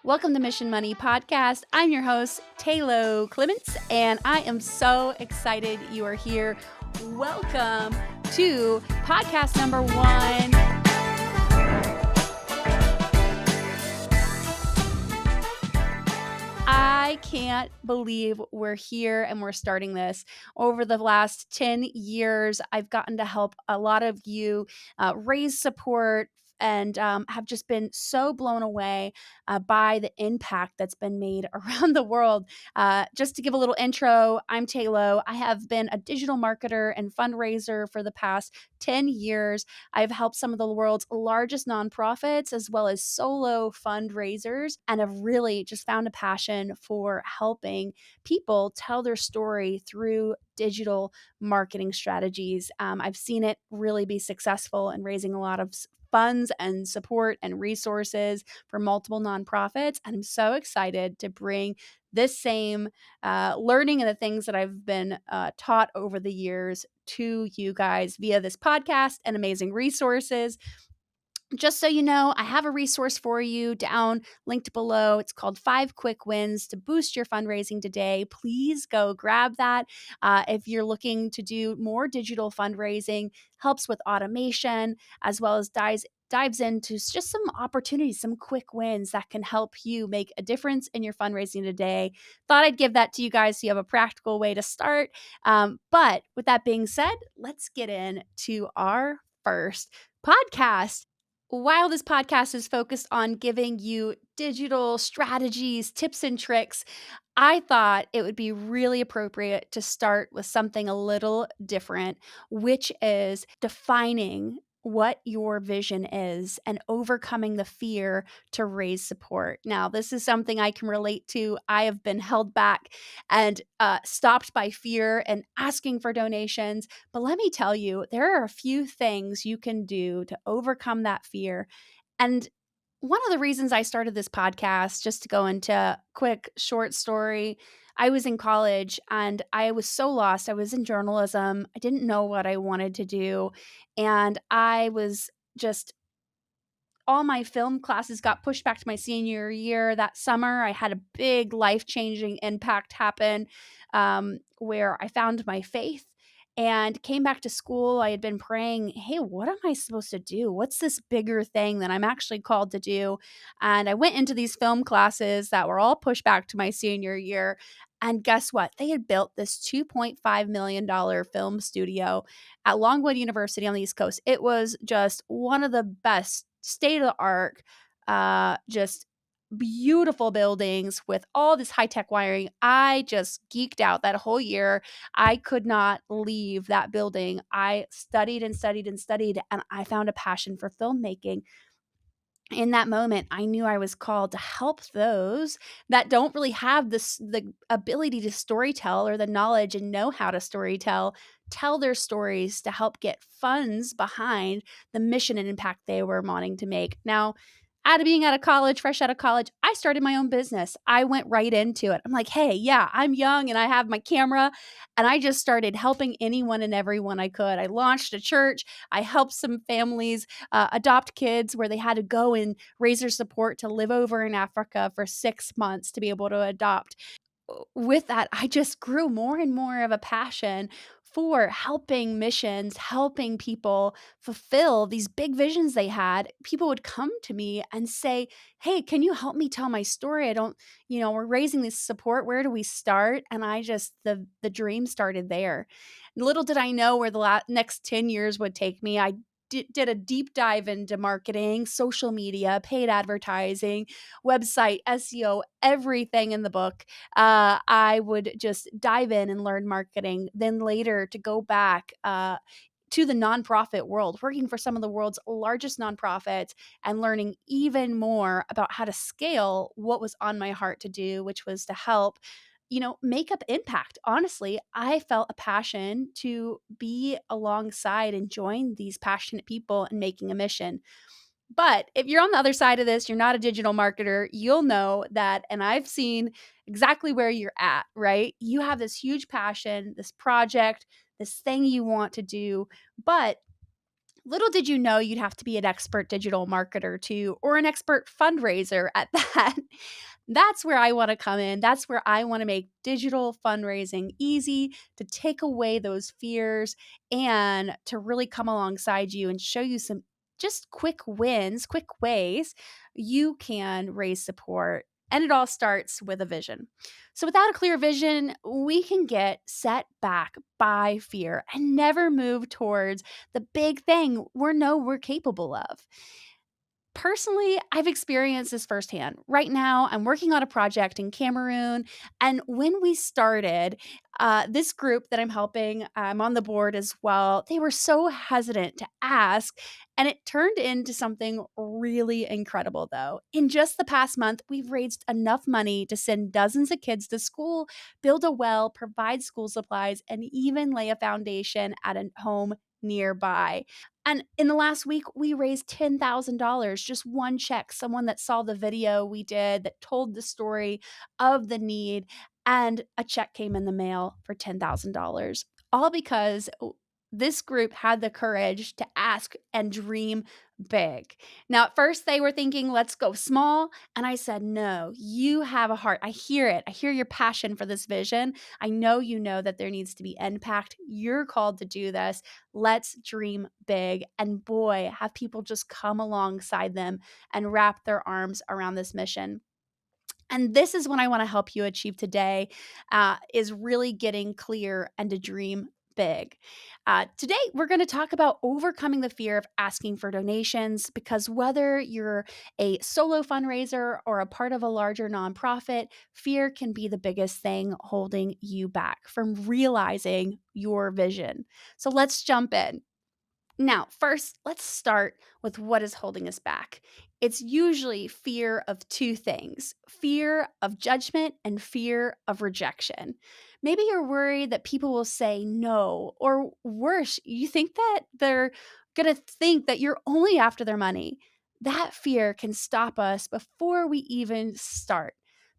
Welcome to Mission Money Podcast. I'm your host, Tayloe Clements, and I am so excited you are here. Welcome to podcast number 1. I can't believe we're here and we're starting this. Over the last 10 years, I've gotten to help a lot of you raise support and have just been so blown away by the impact that's been made around the world. Just to give a little intro, I'm Tayloe. I have been a digital marketer and fundraiser for the past 10 years. I've helped some of the world's largest nonprofits as well as solo fundraisers and have really just found a passion for helping people tell their story through digital marketing strategies. I've seen it really be successful in raising a lot of funds and support and resources for multiple nonprofits. And I'm so excited to bring this same learning and the things that I've been taught over the years to you guys via this podcast and amazing resources. Just so you know, I have a resource for you down linked below. It's called 5 Quick Wins to Boost Your Fundraising Today. Please go grab that. If you're looking to do more digital fundraising, helps with automation, as well as dives into just some opportunities, some quick wins that can help you make a difference in your fundraising today. Thought I'd give that to you guys so you have a practical way to start. But with that being said, let's get into our first podcast. While this podcast is focused on giving you digital strategies, tips, and tricks, I thought it would be really appropriate to start with something a little different, which is defining what your vision is and overcoming the fear to raise support. Now, this is something I can relate to. I have been held back and stopped by fear and asking for donations. But let me tell you, there are a few things you can do to overcome that fear. And one of the reasons I started this podcast, just to go into a quick short story, I was in college and I was so lost. I was in journalism. I didn't know what I wanted to do. And I was just all my film classes got pushed back to my senior year. That summer, I had a big life-changing impact happen where I found my faith and came back to school. I had been praying, hey, what am I supposed to do? What's this bigger thing that I'm actually called to do? And I went into these film classes that were all pushed back to my senior year. And guess what? They had built this $2.5 million film studio at Longwood University on the East Coast. It was just one of the best state of the art, just beautiful buildings with all this high tech wiring. I just geeked out that whole year. I could not leave that building. I studied and studied and studied, and I found a passion for filmmaking. In that moment, I knew I was called to help those that don't really have the ability to storytell or the knowledge and know how to storytell, tell their stories to help get funds behind the mission and impact they were wanting to make. Now, being out of college, fresh out of college, I started my own business. I went right into it. I'm like, hey, yeah, I'm young and I have my camera. And I just started helping anyone and everyone I could. I launched a church. I helped some families adopt kids where they had to go and raise their support to live over in Africa for 6 months to be able to adopt. With that, I just grew more and more of a passion for helping missions, helping people fulfill these big visions they had. People would come to me and say, hey, can you help me tell my story? I don't, we're raising this support. Where do we start? And I just, the dream started there. Little did I know where the next 10 years would take me. I did a deep dive into marketing, social media, paid advertising, website, SEO, everything in the book. I would just dive in and learn marketing. Then later to go back to the nonprofit world, working for some of the world's largest nonprofits and learning even more about how to scale what was on my heart to do, which was to help make up impact. Honestly, I felt a passion to be alongside and join these passionate people in making a mission. But if you're on the other side of this, you're not a digital marketer, you'll know that, and I've seen exactly where you're at, right? You have this huge passion, this project, this thing you want to do, but Little did you know you'd have to be an expert digital marketer too, or an expert fundraiser at that. That's where I want to come in. That's where I want to make digital fundraising easy, to take away those fears and to really come alongside you and show you some just quick wins, quick ways you can raise support. And it all starts with a vision. So, without a clear vision, we can get set back by fear and never move towards the big thing we're capable of. Personally, I've experienced this firsthand. Right now, I'm working on a project in Cameroon. And when we started, this group that I'm helping, I'm on the board as well, they were so hesitant to ask. And it turned into something really incredible, though. In just the past month, we've raised enough money to send dozens of kids to school, build a well, provide school supplies, and even lay a foundation at a home nearby. And in the last week, we raised $10,000, just one check. Someone that saw the video we did that told the story of the need, and a check came in the mail for $10,000. All because this group had the courage to ask and dream big. Now, at first, they were thinking, let's go small. And I said, no, you have a heart. I hear it. I hear your passion for this vision. I know that there needs to be impact. You're called to do this. Let's dream big. And boy, have people just come alongside them and wrap their arms around this mission. And this is what I want to help you achieve today, is really getting clear and to dream big. Today, we're going to talk about overcoming the fear of asking for donations, because whether you're a solo fundraiser or a part of a larger nonprofit, fear can be the biggest thing holding you back from realizing your vision. So let's jump in. Now, first, let's start with what is holding us back. It's usually fear of two things: fear of judgment and fear of rejection. Maybe you're worried that people will say no, or worse, you think that they're going to think that you're only after their money. That fear can stop us before we even start.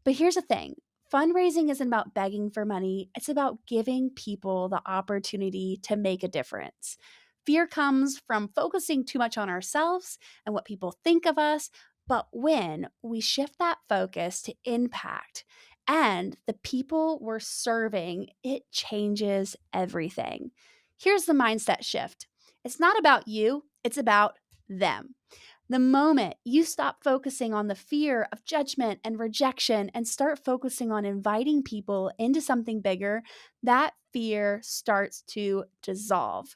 But here's the thing: fundraising isn't about begging for money, it's about giving people the opportunity to make a difference. Fear comes from focusing too much on ourselves and what people think of us. But when we shift that focus to impact and the people we're serving, it changes everything. Here's the mindset shift: it's not about you, it's about them. The moment you stop focusing on the fear of judgment and rejection and start focusing on inviting people into something bigger, that fear starts to dissolve.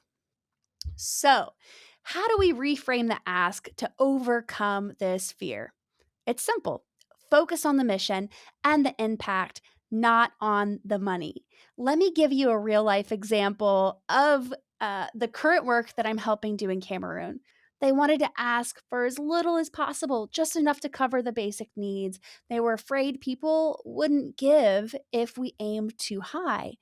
So, how do we reframe the ask to overcome this fear? It's simple: focus on the mission and the impact, not on the money. Let me give you a real life example of the current work that I'm helping do in Cameroon. They wanted to ask for as little as possible, just enough to cover the basic needs. They were afraid people wouldn't give if we aimed too high.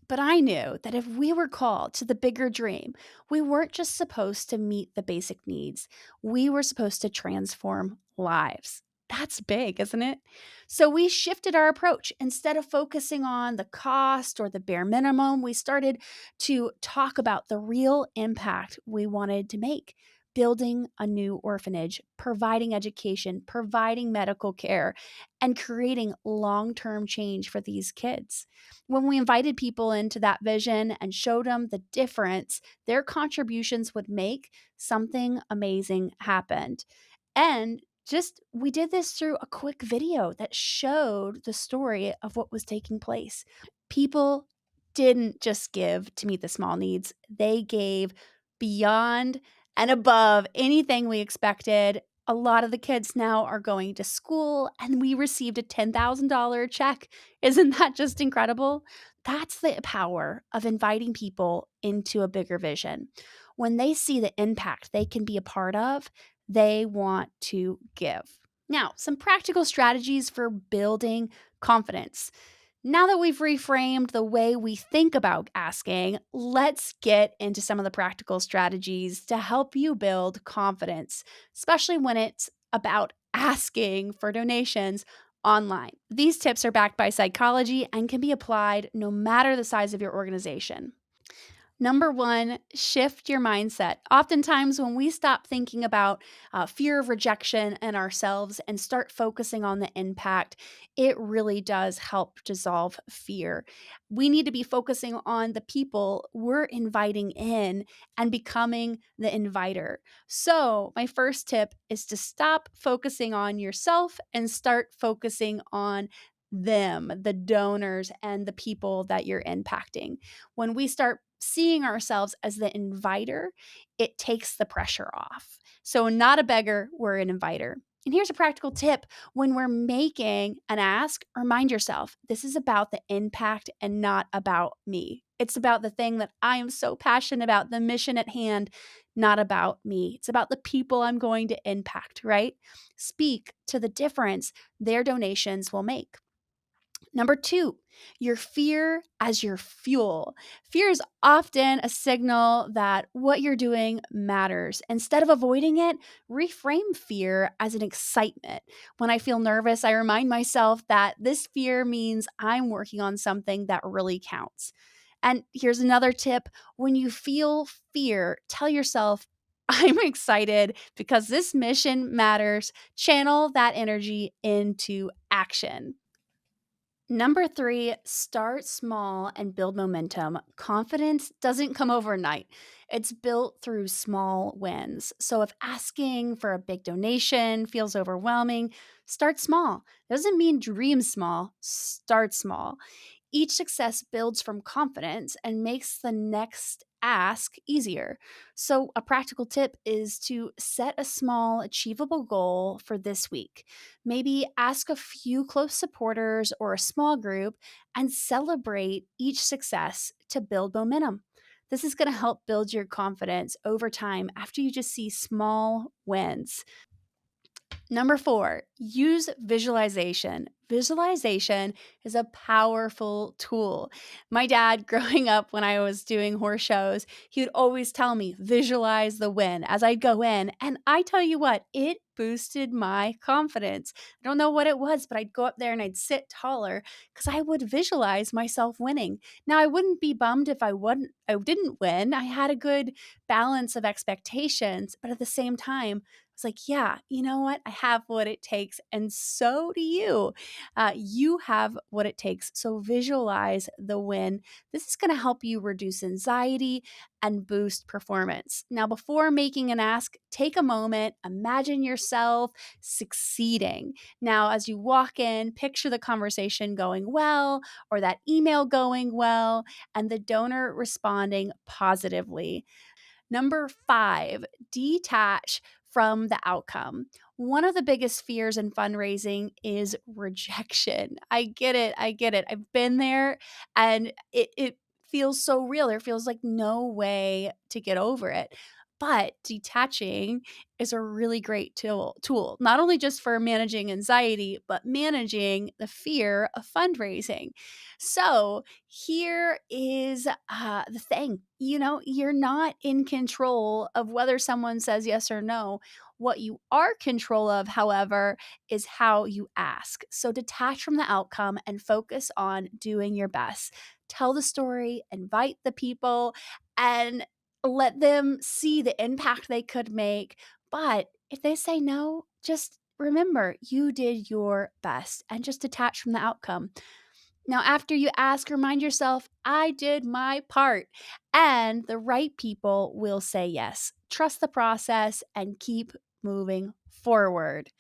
But I knew that if we were called to the bigger dream, we weren't just supposed to meet the basic needs, we were supposed to transform lives. That's big, isn't it? So we shifted our approach. Instead of focusing on the cost or the bare minimum, we started to talk about the real impact we wanted to make: building a new orphanage, providing education, providing medical care, and creating long term change for these kids. When we invited people into that vision and showed them the difference their contributions would make, something amazing happened. And just we did this through a quick video that showed the story of what was taking place. People didn't just give to meet the small needs, they gave beyond and above anything we expected. A lot of the kids now are going to school, and we received a $10,000 check. Isn't that just incredible? That's the power of inviting people into a bigger vision. When they see the impact they can be a part of, they want to give. Now, some practical strategies for building confidence. Now that we've reframed the way we think about asking, let's get into some of the practical strategies to help you build confidence, especially when it's about asking for donations online. These tips are backed by psychology and can be applied no matter the size of your organization. Number one, shift your mindset. Oftentimes, when we stop thinking about fear of rejection and ourselves and start focusing on the impact, it really does help dissolve fear. We need to be focusing on the people we're inviting in and becoming the inviter. So, my first tip is to stop focusing on yourself and start focusing on them, the donors, and the people that you're impacting. When we start seeing ourselves as the inviter, it takes the pressure off. So, not a beggar, we're an inviter. And here's a practical tip: when we're making an ask, remind yourself this is about the impact and not about me. It's about the thing that I am so passionate about, the mission at hand, not about me. It's about the people I'm going to impact, right? Speak to the difference their donations will make. Number two, your fear as your fuel. Fear is often a signal that what you're doing matters. Instead of avoiding it, reframe fear as an excitement. When I feel nervous, I remind myself that this fear means I'm working on something that really counts. And here's another tip: when you feel fear, tell yourself, I'm excited because this mission matters. Channel that energy into action. Number three, start small and build momentum. Confidence doesn't come overnight. It's built through small wins. So if asking for a big donation feels overwhelming, start small. Doesn't mean dream small, start small. Each success builds from confidence and makes the next ask easier. So, a practical tip is to set a small, achievable goal for this week. Maybe ask a few close supporters or a small group and celebrate each success to build momentum. This is going to help build your confidence over time after you just see small wins. Number four, use visualization. Visualization is a powerful tool. My dad, growing up when I was doing horse shows, he would always tell me, visualize the win as I'd go in. And I tell you what, it boosted my confidence. I don't know what it was, but I'd go up there and I'd sit taller because I would visualize myself winning. Now, I wouldn't be bummed if I didn't win. I had a good balance of expectations, but at the same time, it's like, yeah, you know what? I have what it takes. And so do you. You have what it takes. So visualize the win. This is going to help you reduce anxiety and boost performance. Now, before making an ask, take a moment, imagine yourself succeeding. Now, as you walk in, picture the conversation going well or that email going well and the donor responding positively. Number five, detach from the outcome. One of the biggest fears in fundraising is rejection. I get it. I get it. I've been there and it feels so real. There feels like no way to get over it. But detaching is a really great tool, not only just for managing anxiety, but managing the fear of fundraising. So, here is the thing, you're not in control of whether someone says yes or no. What you are control of, however, is how you ask. So detach from the outcome and focus on doing your best. Tell the story, invite the people, and let them see the impact they could make. But if they say no, just remember you did your best and just detach from the outcome. Now, after you ask, remind yourself, I did my part, and the right people will say yes. Trust the process and keep moving forward.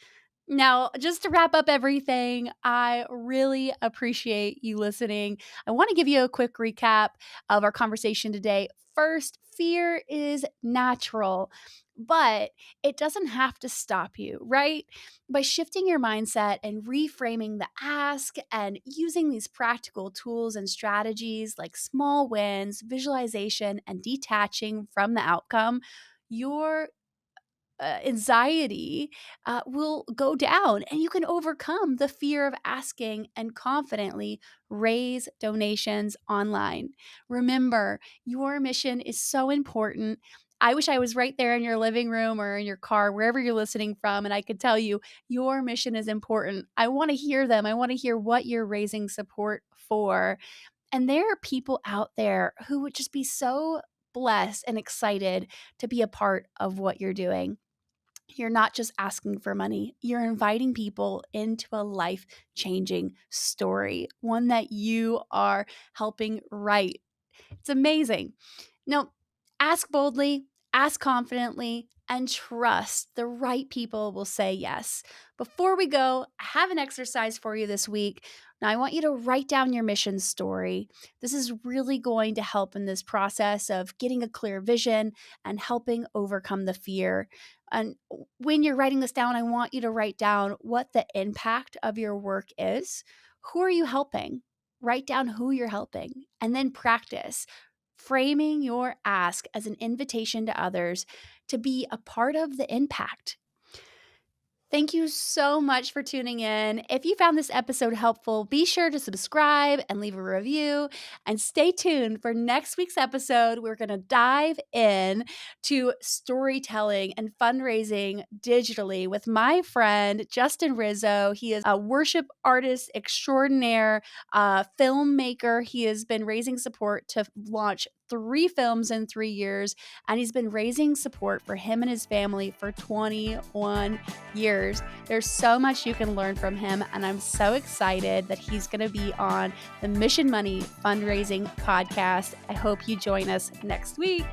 Now, just to wrap up everything, I really appreciate you listening. I want to give you a quick recap of our conversation today. First, fear is natural, but it doesn't have to stop you, right? By shifting your mindset and reframing the ask and using these practical tools and strategies like small wins, visualization, and detaching from the outcome, your anxiety will go down and you can overcome the fear of asking and confidently raise donations online. Remember, your mission is so important. I wish I was right there in your living room or in your car, wherever you're listening from, and I could tell you your mission is important. I want to hear them. I want to hear what you're raising support for. And there are people out there who would just be so blessed and excited to be a part of what you're doing. You're not just asking for money, you're inviting people into a life changing story, one that you are helping write. It's amazing. Now, ask boldly, ask confidently, and trust the right people will say yes. Before we go, I have an exercise for you this week. Now, I want you to write down your mission story. This is really going to help in this process of getting a clear vision and helping overcome the fear. And when you're writing this down, I want you to write down what the impact of your work is. Who are you helping? Write down who you're helping and then practice framing your ask as an invitation to others to be a part of the impact. Thank you so much for tuning in. If you found this episode helpful, be sure to subscribe and leave a review. And stay tuned for next week's episode. We're going to dive in to storytelling and fundraising digitally with my friend, Justin Rizzo. He is a worship artist extraordinaire, filmmaker. He has been raising support to launch 3 films in 3 years, and he's been raising support for him and his family for 21 years. There's so much you can learn from him, and I'm so excited that he's going to be on the Mission Money Fundraising podcast. I hope you join us next week.